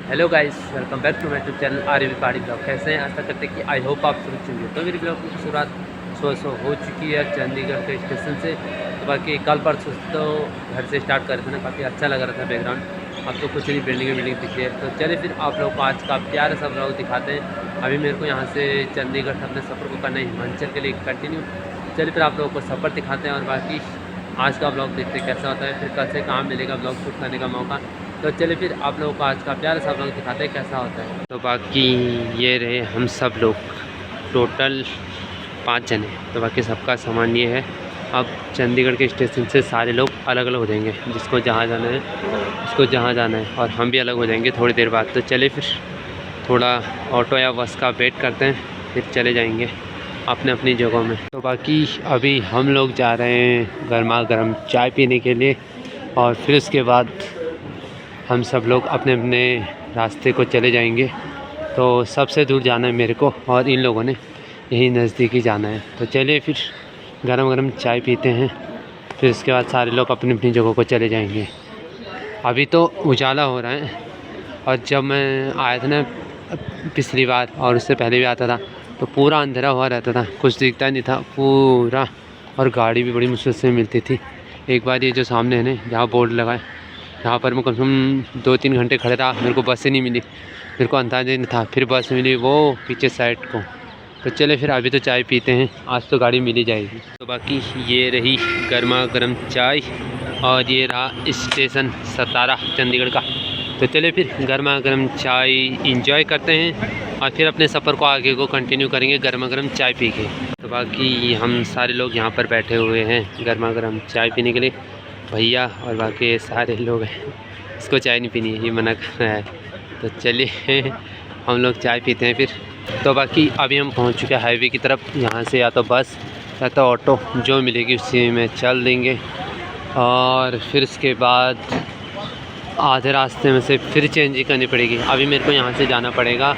Hello guys, welcome back to my YouTube channel Aarvi Pahadi blog. कैसे हैं? आशा करते हैं कि आई होप आप सुरक्षित होंगे। तो मेरी ब्लॉग की शुरुआत सुबह हो चुकी है चंडीगढ़ के स्टेशन से। तो बाकी कल परसों तो घर से स्टार्ट कर रहे थे ना, काफ़ी अच्छा लग रहा था बैकग्राउंड। अब तो कुछ नहीं, बिल्डिंग दिखी है। तो चलिए फिर आप लोग को आज का प्यारा सा ब्लॉग दिखाते हैं। अभी मेरे को यहाँ से चंडीगढ़ से अपने सफ़र को करना है हिमाचल के लिए कंटिन्यू। चलिए फिर आप लोगों को सफ़र दिखाते हैं और बाकी आज का ब्लॉग देखते हैं कैसा होता है, फिर कल से कहाँ मिलेगा ब्लॉग शूट करने का मौका। तो चलिए फिर आप लोगों को आज का प्यारा सा ब्लॉग दिखाते हैं कैसा होता है। तो बाकी ये रहे हम सब लोग, टोटल 5 जने। तो बाकी सबका सामान ये है। अब चंडीगढ़ के स्टेशन से सारे लोग अलग अलग हो जाएंगे, जिसको जहाँ जाना है उसको जहाँ जाना है, और हम भी अलग हो जाएंगे थोड़ी देर बाद। तो चलिए फिर थोड़ा ऑटो या बस का वेट करते हैं, फिर चले जाएंगे अपने अपनी जगहों में। तो बाकी अभी हम लोग जा रहे हैं गर्मा गर्म चाय पीने के लिए, और फिर उसके बाद हम सब लोग अपने अपने रास्ते को चले जाएंगे। तो सबसे दूर जाना है मेरे को, और इन लोगों ने यहीं नज़दीक ही जाना है। तो चलिए फिर गरम गरम चाय पीते हैं, फिर उसके बाद सारे लोग अपनी अपनी जगहों को चले जाएंगे। अभी तो उजाला हो रहा है, और जब मैं आया था ना पिछली बार और उससे पहले भी आता था, तो पूरा अंधेरा हुआ रहता था, कुछ दिखता नहीं था पूरा, और गाड़ी भी बड़ी मुश्किल से मिलती थी। एक बार ये जो सामने है ना, जहाँ बोर्ड लगा है, यहाँ पर मैं कम से कम 2-3 घंटे खड़े रहा, मेरे को बस ही नहीं मिली। मेरे को अंदाजा नहीं था, फिर बस मिली वो पीछे साइड को। तो चले फिर अभी तो चाय पीते हैं, आज तो गाड़ी मिल ही जाएगी। तो बाकी ये रही गर्मा गर्म चाय, और ये रहा स्टेशन सतारा चंडीगढ़ का। तो चले फिर गर्मा गर्म चाय इंजॉय करते हैं, और फिर अपने सफ़र को आगे को कंटिन्यू करेंगे गर्मा गर्म चाय पी के। तो बाकी हम सारे लोग यहाँ पर बैठे हुए हैं गर्मा गर्म चाय पीने के लिए। भैया और बाकी सारे लोग हैं, इसको चाय नहीं पीनी है, ये मना कर रहा है। तो चलिए हम लोग चाय पीते हैं फिर। तो बाकी अभी हम पहुंच चुके हैं हाईवे की तरफ। यहाँ से या तो बस या तो ऑटो जो मिलेगी उसी में चल देंगे, और फिर उसके बाद आधे रास्ते में से फिर चेंज ही करनी पड़ेगी। अभी मेरे को यहाँ से जाना पड़ेगा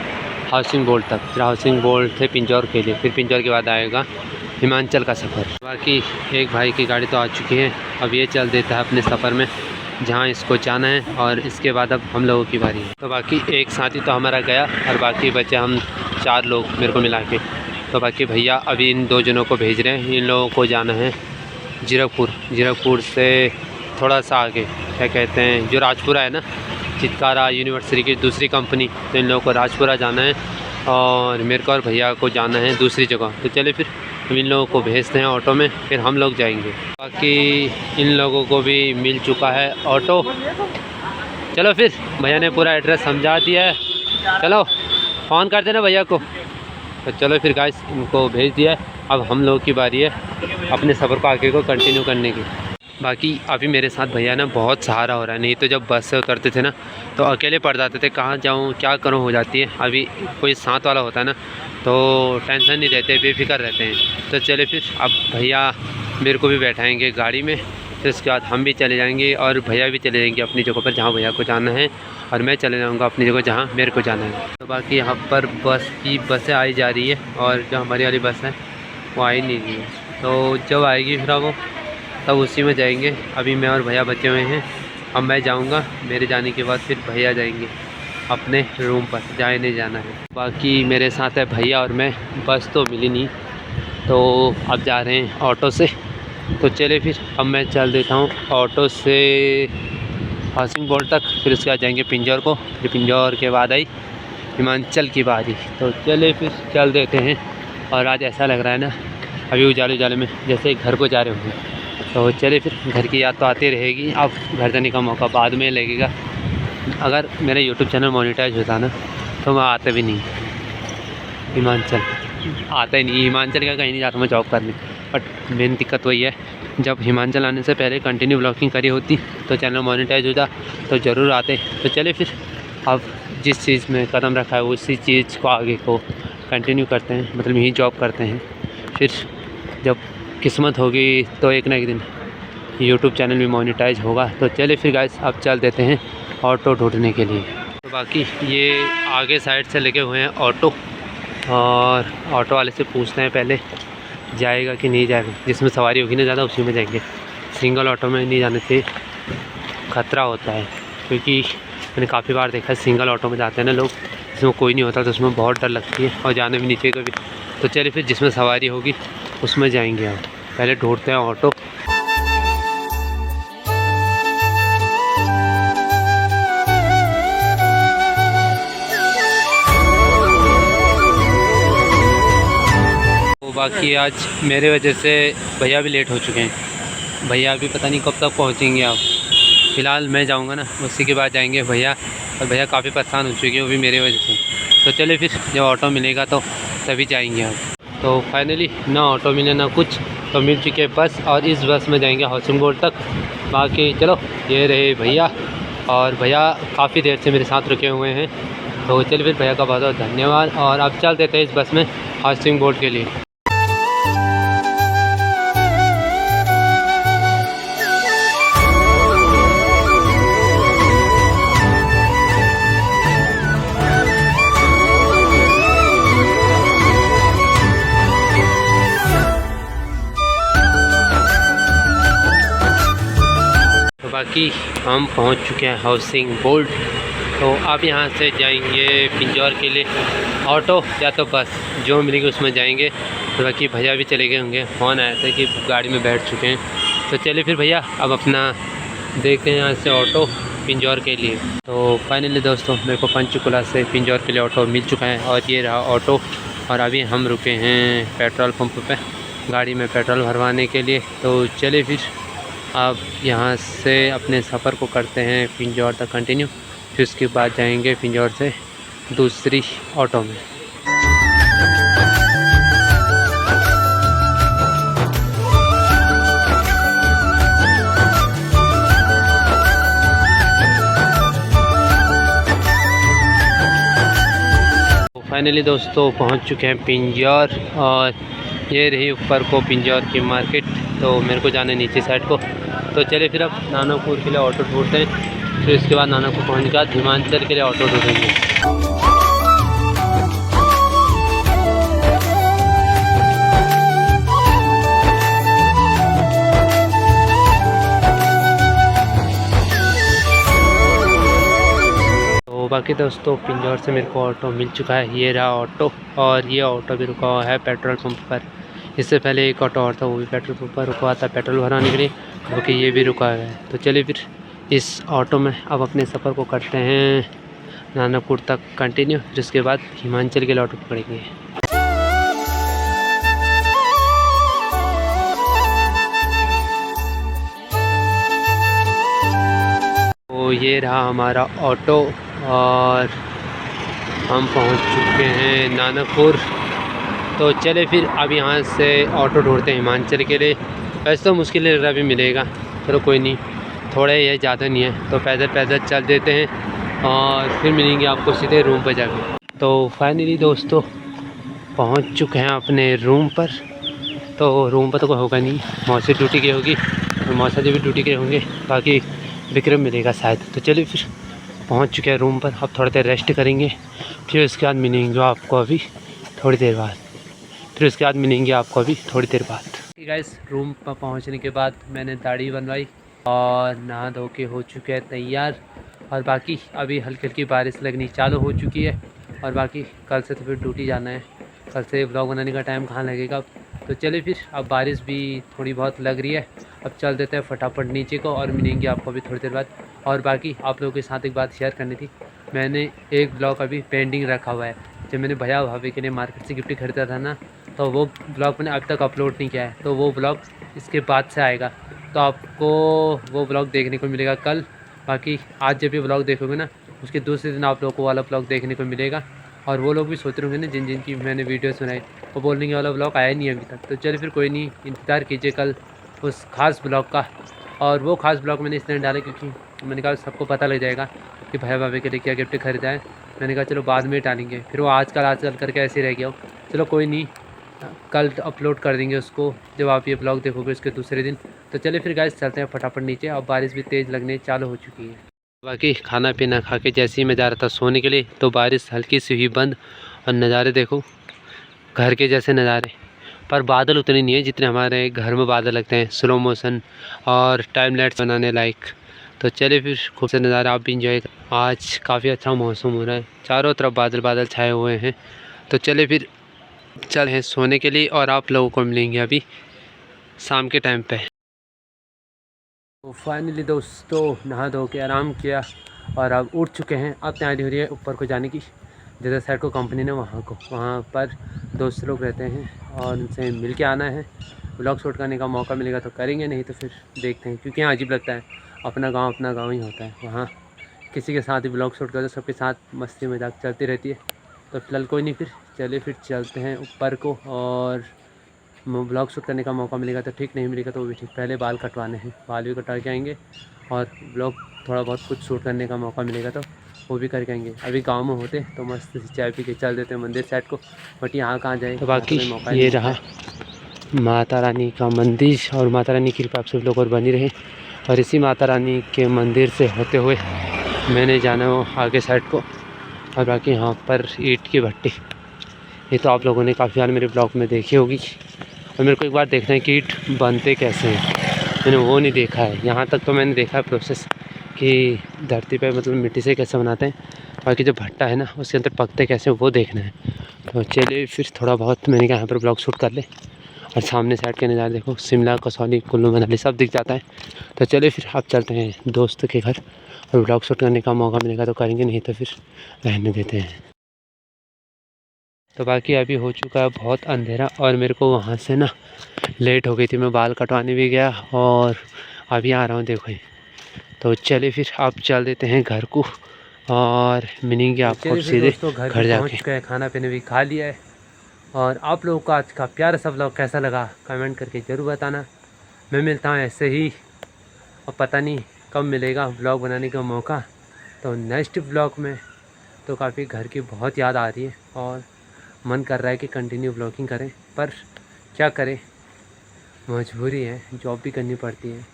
हाउसिंग बोर्ड तक, फिर हाउसिंग बोर्ड से पिंजौर के लिए, फिर पिंजौर के बाद आएगा हिमाचल का सफ़र। बाकी एक भाई की गाड़ी तो आ चुकी है, अब ये चल देता है अपने सफ़र में जहाँ इसको जाना है, और इसके बाद अब हम लोगों की बारी है। तो बाकी एक साथी तो हमारा गया, और बाकी बचे हम 4 लोग मेरे को मिला के। तो बाकी भैया अभी इन 2 जनों को भेज रहे हैं। इन लोगों को जाना है जीरकपुर से थोड़ा सा आगे, क्या कहते हैं, जो राजपुरा है ना, चितकारा यूनिवर्सिटी की दूसरी कंपनी। तो इन लोगों को राजपुरा जाना है, और मेरे को और भैया को जाना है दूसरी जगह। तो चलिए फिर हम इन लोगों को भेजते हैं ऑटो में, फिर हम लोग जाएंगे। बाकी इन लोगों को भी मिल चुका है ऑटो। चलो फिर भैया ने पूरा एड्रेस समझा दिया है, चलो फ़ोन कर देना भैया को। तो चलो फिर गाइस इनको भेज दिया है, अब हम लोगों की बारी है अपने सफ़र को आगे को कंटिन्यू करने की। बाकी अभी मेरे साथ भैया ना बहुत सहारा हो रहा है, नहीं तो जब बस से उतरते थे ना तो अकेले पड़ जाते थे, कहाँ जाऊँ क्या करूँ हो जाती है। अभी कोई साथ वाला होता है ना तो टेंशन नहीं रहते, बेफिक्र रहते हैं। तो चले फिर अब भैया मेरे को भी बैठाएंगे गाड़ी में, फिर उसके बाद हम भी चले जाएंगे, और भैया भी चले जाएंगे अपनी जगह पर जहाँ भैया को जाना है, और मैं चले जाऊँगा अपनी जगह जहाँ मेरे को जाना है। तो बाकी यहाँ पर बसें आई जा रही है, और जो हमारी वाली बस है वो आई नहीं रही है। तो जब आएगी फिर वो तब उसी में जाएंगे। अभी मैं और भैया बचे हुए हैं, अब मैं जाऊंगा, मेरे जाने के बाद फिर भैया जाएंगे अपने रूम पर जहाँ नहीं जाना है। बाकी मेरे साथ है भैया और मैं, बस तो मिली नहीं, तो अब जा रहे हैं ऑटो से। तो चले फिर अब मैं चल देता हूँ ऑटो से हाउसिंग बोर्ड तक, फिर उसके बाद जाएंगे पिंजौर को, फिर पिंजौर के बाद आई हिमाचल की बारी। तो चले फिर चल देते हैं। और आज ऐसा लग रहा है ना अभी उजाले में जैसे घर को जा रहे होंगे। तो चले फिर घर की याद तो आती रहेगी, अब घर जाने का मौका बाद में लगेगा। अगर मेरा यूट्यूब चैनल मोनेटाइज होता ना तो मैं आता भी नहीं हिमाचल, आता ही नहीं हिमाचल का, कहीं नहीं जाता मैं जॉब करने। बट मेन दिक्कत वही है, जब हिमाचल आने से पहले कंटिन्यू ब्लॉगिंग करी होती तो चैनल मोनेटाइज होता तो ज़रूर आते। तो चले फिर अब जिस चीज़ में कदम रखा है उसी चीज़ को आगे को कंटिन्यू करते हैं, मतलब यही जॉब करते हैं। फिर जब किस्मत होगी तो एक ना एक दिन यूट्यूब चैनल भी मोनेटाइज होगा। तो चले फिर गाइस अब चल देते हैं ऑटो ढूंढने के लिए। तो बाकी ये आगे साइड से लगे हुए हैं ऑटो, और ऑटो वाले से पूछते हैं पहले जाएगा कि नहीं जाएगा, जिसमें सवारी होगी ना ज़्यादा उसी में जाएंगे। सिंगल ऑटो में नहीं जाने से खतरा होता है, क्योंकि मैंने काफ़ी बार देखा है सिंगल ऑटो में जाते हैं ना लोग, जिसमें कोई नहीं होता तो उसमें बहुत डर लगती है और जाने भी नीचे कभी। तो चलिए फिर जिसमें सवारी होगी उसमें जाएंगे। हम पहले ढूंढते हैं ऑटो। तो बाकी आज मेरे वजह से भैया भी लेट हो चुके हैं। भैया भी पता नहीं कब तक पहुँचेंगे। आप फ़िलहाल मैं जाऊंगा ना, उसी के बाद जाएंगे भैया। और भैया काफ़ी परेशान हो चुके हैं, वो भी मेरे वजह से। तो चलिए फिर जब ऑटो मिलेगा तो तभी जाएंगे हम। तो फाइनली ना ऑटो मिले ना कुछ, तो मिल चुके बस, और इस बस में जाएंगे हाउसिंग बोर्ड तक। बाकी चलो ये रहे भैया, और भैया काफ़ी देर से मेरे साथ रुके हुए हैं। तो चलिए फिर भैया का बहुत बहुत धन्यवाद, और अब चल देते हैं इस बस में हाउसिंग बोर्ड के लिए। बाकी हम पहुंच चुके हैं हाउसिंग बोर्ड। तो आप यहां से जाएंगे पिंजौर के लिए, ऑटो या तो बस जो मिलेगी उसमें जाएंगे। तो बाकी भैया भी चले गए होंगे, फ़ोन आया था कि गाड़ी में बैठ चुके हैं। तो चलिए फिर भैया अब अपना देखते हैं यहाँ से ऑटो पिंजौर के लिए। तो फाइनली दोस्तों मेरे को पंचकुला से पिंजौर के लिए ऑटो मिल चुका है, और ये रहा ऑटो। और अभी हम रुके हैं पेट्रोल पंप पे गाड़ी में पेट्रोल भरवाने के लिए। तो चलिए फिर अब यहाँ से अपने सफ़र को करते हैं पिंजौर तक कंटिन्यू, फिर उसके बाद जाएंगे पिंजौर से दूसरी ऑटो में। तो फाइनली दोस्तों पहुँच चुके हैं पिंजौर, और ये रही ऊपर को पिंजौर की मार्केट। तो मेरे को जाना है नीचे साइड को। तो चलिए फिर अब नानापुर के लिए ऑटो ढूंढते हैं, फिर इसके बाद नानापुर पहुँच के बाद हिमाचल के लिए ऑटो ढूंढेंगे। तो बाकी दोस्तों पिंजौर से मेरे को ऑटो मिल चुका है, ये रहा ऑटो। और ये ऑटो भी रुका हुआ है पेट्रोल पंप पर। इससे पहले एक ऑटो और था, वो भी पेट्रोल पंप पर रुका हुआ था पेट्रोल भराने के लिए, क्योंकि ये भी रुका हुआ है। तो चलिए फिर इस ऑटो में अब अपने सफ़र को करते हैं नानापुर तक कंटिन्यू, फिर उसके बाद हिमाचल के लिए ऑटो पकड़ेंगे। तो ये रहा हमारा ऑटो, और हम पहुंच चुके हैं नानापुर। तो चले फिर अब यहाँ से ऑटो ढूंढते हैं हिमाचल के लिए। वैसे तो मुश्किल लग रहा भी मिलेगा, चलो कोई नहीं, थोड़ा ही है, ज़्यादा नहीं है। तो पैदल पैदल चल देते हैं, और फिर मिलेंगे आपको सीधे रूम पर जाके। तो फाइनली दोस्तों पहुँच चुके हैं अपने रूम पर। तो रूम पर तो कोई होगा नहीं, मौसी ड्यूटी की होगी और मौसा जी भी ड्यूटी के होंगे, बाकी विक्रम मिलेगा शायद। तो चलिए फिर पहुँच चुके हैं रूम पर। अब थोड़ी देर रेस्ट करेंगे, फिर उसके बाद मिलेंगे आपको अभी थोड़ी देर बाद। गाइस रूम पर पहुंचने के बाद मैंने दाढ़ी बनवाई और नहा धो के हो चुके हैं तैयार। और बाकी अभी हल्की हल्की बारिश लगनी चालू हो चुकी है, और बाकी कल से तो फिर ड्यूटी जाना है। कल से ब्लॉग बनाने का टाइम कहाँ लगेगा अब। तो चलिए फिर, अब बारिश भी थोड़ी बहुत लग रही है, अब चल देते हैं फटाफट नीचे को, और मिलेंगे आपको अभी थोड़ी देर बाद। और बाकी आप लोगों के साथ एक बात शेयर करनी थी, मैंने एक ब्लॉग अभी पेंडिंग रखा हुआ है। जब मैंने भैया भाभी के लिए मार्केट से गिफ्ट खरीदा था ना, तो वो ब्लॉग मैंने अब तक अपलोड नहीं किया है। तो वो ब्लॉग इसके बाद से आएगा, तो आपको वो ब्लॉग देखने को मिलेगा कल। बाकी आज जब ये ब्लॉग देखोगे ना, उसके दूसरे दिन आप लोगों को वाला ब्लॉग देखने को मिलेगा। और वो लोग भी सोच रहे होंगे ना जिन जिन की मैंने वीडियोस बनाई, वो बोलने के वाला ब्लॉग आया नहीं अभी तक। तो चलिए फिर कोई नहीं, इंतज़ार कीजिए कल उस खास ब्लॉग का। और वो खास ब्लॉग मैंने इसलिए डाला क्योंकि मैंने कहा सबको पता लग जाएगा कि भैया भाभी के लिए क्या गिफ्ट खरीदा है। मैंने कहा चलो बाद में डालेंगे, फिर वो आजकल करके ऐसे ही रह गया हो। चलो कोई नहीं, कल अपलोड कर देंगे उसको जब आप ये ब्लॉग देखोगे उसके दूसरे दिन। तो चलिए फिर गाइस चलते हैं फटाफट नीचे, अब बारिश भी तेज़ लगने चालू हो चुकी है। बाकी खाना पीना खा के जैसे ही मैं जा रहा था सोने के लिए, तो बारिश हल्की सी हुई बंद, और नज़ारे देखो घर के जैसे नज़ारे। पर बादल उतने नहीं है जितने हमारे घर में बादल लगते हैं, स्लो मोशन और टाइम लैप्स बनाने लायक। तो चलिए फिर खूब से नज़ारा आप भी इंजॉय कर। आज काफ़ी अच्छा मौसम हो रहा है, चारों तरफ बादल बादल छाए हुए हैं। तो चलिए फिर चल हैं सोने के लिए और आप लोगों को मिलेंगे अभी शाम के टाइम पे। तो फाइनली दोस्तों नहा धो के आराम किया और अब उठ चुके हैं। अब तैयारी हो रही है ऊपर को जाने की, जिधर साइड को कंपनी ने वहाँ पर दोस्त लोग रहते हैं और उनसे मिल के आना है। ब्लॉग शूट करने का मौका मिलेगा तो करेंगे, नहीं तो फिर देखते हैं, क्योंकि यहाँ अजीब लगता है। अपना गांव ही होता है, वहाँ किसी के साथ ही ब्लॉग शूट करते सबके साथ मस्ती मजाक चलती रहती है। तो फिलहाल कोई नहीं, फिर चलिए फिर चलते हैं ऊपर को और ब्लॉग शूट करने का मौका मिलेगा तो ठीक, नहीं मिलेगा तो वो भी ठीक। पहले बाल कटवाने हैं, बाल भी कटवा के आएंगे और ब्लॉग थोड़ा बहुत कुछ शूट करने का मौका मिलेगा तो वो भी करके आएंगे। अभी गांव में होते तो मस्त चाय पी के चल देते हैं मंदिर साइड को, बट यहाँ कहाँ जाए। तो बाकी ये रहा माता रानी का मंदिर और माता रानी की कृपा आप सब लोग और बनी रहे। और इसी माता रानी के मंदिर से होते हुए मैंने जाना हो आगे साइड को। और बाकी यहाँ पर ईंट की भट्टी, ये तो आप लोगों ने काफ़ी बार मेरे ब्लॉग में देखी होगी और मेरे को एक बार देखना है कि ईंट बनते कैसे हैं, मैंने वो नहीं देखा है। यहाँ तक तो मैंने देखा है प्रोसेस कि धरती पे मतलब मिट्टी से कैसे बनाते हैं, बाकी जो भट्टा है ना उसके अंदर पकते कैसे वो देखना है। तो चलिए फिर थोड़ा बहुत मैंने कहा यहाँ पर ब्लॉग शूट कर ले। और सामने साइड के नज़ारे देखो, शिमला कसौली कुल्लू मनाली सब दिख जाता है। तो चलिए फिर आप चलते हैं दोस्त के घर और ब्लॉग शूट करने का मौका मिलेगा तो करेंगे, नहीं तो फिर रहने देते हैं। तो बाकी अभी हो चुका है बहुत अंधेरा और मेरे को वहाँ से ना लेट हो गई थी, मैं बाल कटवाने भी गया और अभी आ रहा हूँ देखो। तो चलिए फिर आप चल देते हैं घर को और मिलेंगे आपको सीधे घर जाके। खाना पीने भी खा लिया है और आप लोगों को आज का प्यारा सा व्लॉग कैसा लगा कमेंट करके ज़रूर बताना। मैं मिलता हूँ ऐसे ही, और पता नहीं कब मिलेगा व्लॉग बनाने का मौका, तो नेक्स्ट व्लॉग में। तो काफ़ी घर की बहुत याद आ रही है और मन कर रहा है कि कंटिन्यू व्लॉगिंग करें, पर क्या करें, मजबूरी है, जॉब भी करनी पड़ती है।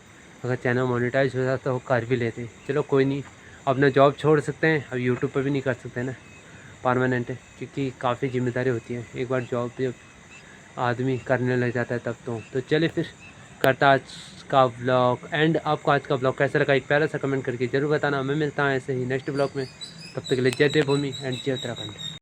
अगर चैनल मोनेटाइज हो जाता तो कर भी लेते। चलो कोई नहीं, अपना जॉब छोड़ सकते हैं, अब यूट्यूब पर भी नहीं कर सकते ना परमानेंट, क्योंकि काफ़ी जिम्मेदारी होती है। एक बार जॉब जब आदमी करने लग जाता है तब तो चलिए फिर करता आज का व्लॉग एंड। आपको आज का व्लॉग कैसा लगा एक प्यारा सा कमेंट करके ज़रूर बताना। मैं मिलता हूँ ऐसे ही नेक्स्ट व्लॉग में, तब तक के लिए जय देवभूमि एंड जय उत्तराखंड।